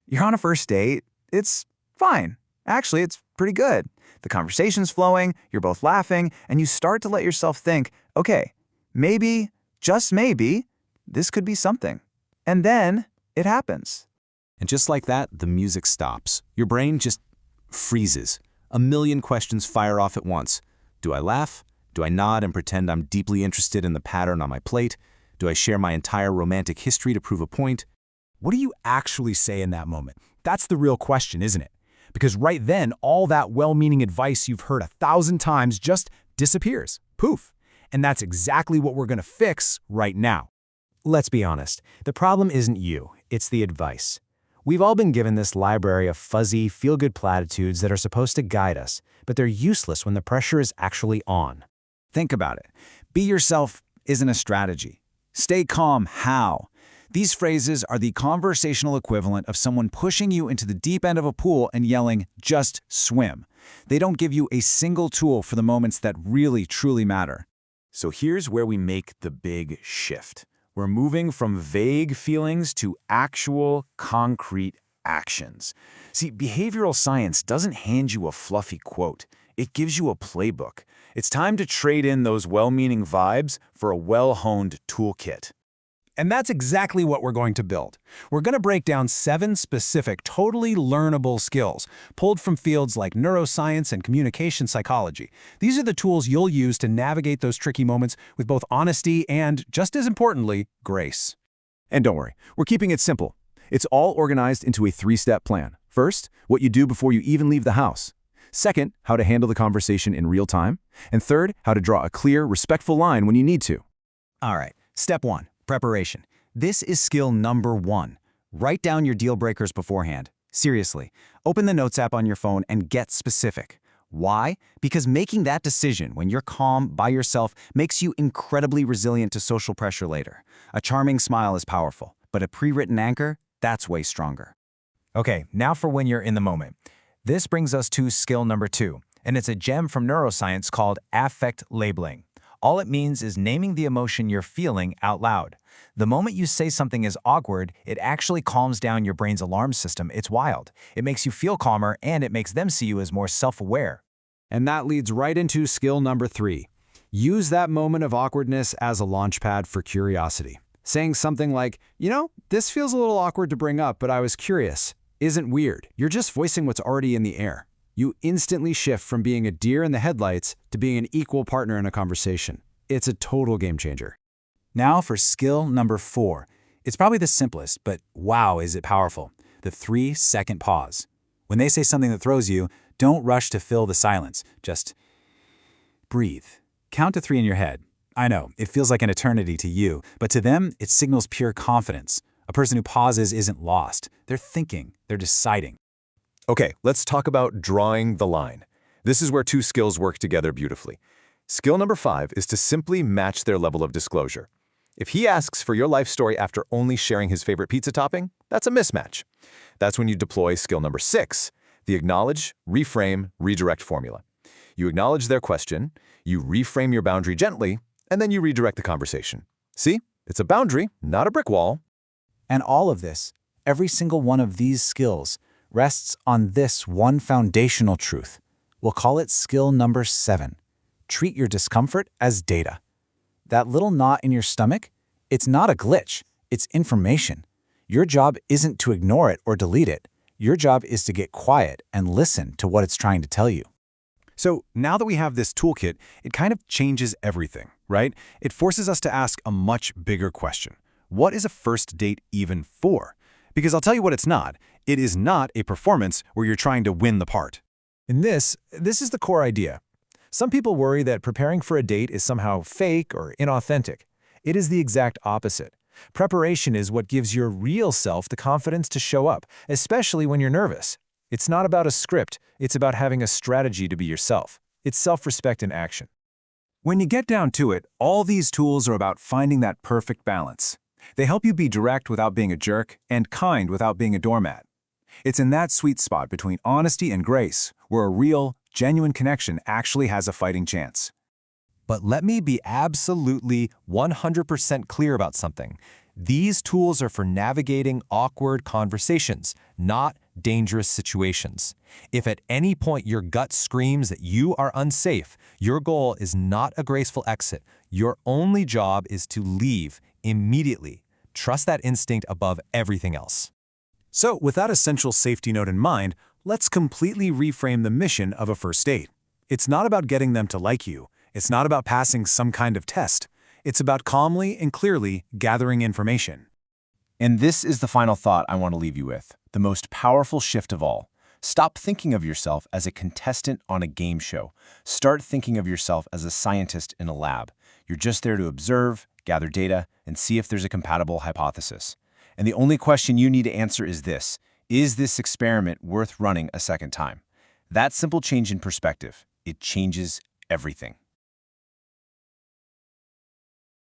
You're on a first date. It's fine. Actually, it's pretty good. The conversation's flowing, you're both laughing, and you start to let yourself think, okay, maybe, just maybe, this could be something. And then it happens. And just like that, the music stops. Your brain just freezes. A million questions fire off at once. Do I laugh? Do I nod and pretend I'm deeply interested in the pattern on my plate? Do I share my entire romantic history to prove a point? What do you actually say in that moment? That's the real question, isn't it? Because right then, all that well-meaning advice you've heard 1,000 times just disappears. Poof. And that's exactly what we're going to fix right now. Let's be honest. The problem isn't you. It's the advice. We've all been given this library of fuzzy, feel-good platitudes that are supposed to guide us, but they're useless when the pressure is actually on. Think about it. Be yourself isn't a strategy. Stay calm, how? These phrases are the conversational equivalent of someone pushing you into the deep end of a pool and yelling, just swim. They don't give you a single tool for the moments that really, truly matter. So here's where we make the big shift. We're moving from vague feelings to actual, concrete actions. See, behavioral science doesn't hand you a fluffy quote. It gives you a playbook. It's time to trade in those well-meaning vibes for a well-honed toolkit. And that's exactly what we're going to build. We're going to break down 7 specific, totally learnable skills, pulled from fields like neuroscience and communication psychology. These are the tools you'll use to navigate those tricky moments with both honesty and, just as importantly, grace. And don't worry, we're keeping it simple. It's all organized into a 3-step plan. First, what you do before you even leave the house. Second, how to handle the conversation in real time. And third, how to draw a clear, respectful line when you need to. All right, step 1. Preparation. This is skill number 1. Write down your deal breakers beforehand. Seriously, open the Notes app on your phone and get specific. Why? Because making that decision when you're calm by yourself makes you incredibly resilient to social pressure later. A charming smile is powerful, but a pre-written anchor, that's way stronger. Okay, now for when you're in the moment. This brings us to skill number 2, and it's a gem from neuroscience called affect labeling. All it means is naming the emotion you're feeling out loud. The moment you say something is awkward, it actually calms down your brain's alarm system. It's wild. It makes you feel calmer, and it makes them see you as more self-aware. And that leads right into skill number 3. Use that moment of awkwardness as a launchpad for curiosity. Saying something like, this feels a little awkward to bring up, but I was curious, isn't weird. You're just voicing what's already in the air. You instantly shift from being a deer in the headlights to being an equal partner in a conversation. It's a total game changer. Now for skill number 4. It's probably the simplest, but wow, is it powerful. The 3-second pause. When they say something that throws you, don't rush to fill the silence. Just breathe. Count to 3 in your head. I know, it feels like an eternity to you, but to them, it signals pure confidence. A person who pauses isn't lost. They're thinking. They're deciding. Okay, let's talk about drawing the line. This is where 2 skills work together beautifully. Skill number 5 is to simply match their level of disclosure. If he asks for your life story after only sharing his favorite pizza topping, that's a mismatch. That's when you deploy skill number 6, the Acknowledge-Reframe-Redirect formula. You acknowledge their question, you reframe your boundary gently, and then you redirect the conversation. See? It's a boundary, not a brick wall. And all of this, every single one of these skills, rests on this one foundational truth. We'll call it skill number 7. Treat your discomfort as data. That little knot in your stomach, it's not a glitch, it's information. Your job isn't to ignore it or delete it. Your job is to get quiet and listen to what it's trying to tell you. So now that we have this toolkit, it kind of changes everything, right? It forces us to ask a much bigger question. What is a first date even for? Because I'll tell you what it's not. It is not a performance where you're trying to win the part. And this is the core idea. Some people worry that preparing for a date is somehow fake or inauthentic. It is the exact opposite. Preparation is what gives your real self the confidence to show up, especially when you're nervous. It's not about a script, it's about having a strategy to be yourself. It's self-respect in action. When you get down to it, all these tools are about finding that perfect balance. They help you be direct without being a jerk and kind without being a doormat. It's in that sweet spot between honesty and grace where a real, genuine connection actually has a fighting chance. But let me be absolutely 100% clear about something. These tools are for navigating awkward conversations, not dangerous situations. If at any point your gut screams that you are unsafe, your goal is not a graceful exit. Your only job is to leave immediately. Trust that instinct above everything else. So, with that essential safety note in mind, let's completely reframe the mission of a first date. It's not about getting them to like you. It's not about passing some kind of test. It's about calmly and clearly gathering information. And this is the final thought I want to leave you with, the most powerful shift of all. Stop thinking of yourself as a contestant on a game show. Start thinking of yourself as a scientist in a lab. You're just there to observe, gather data, and see if there's a compatible hypothesis. And the only question you need to answer is this: is this experiment worth running a second time? That simple change in perspective, it changes everything.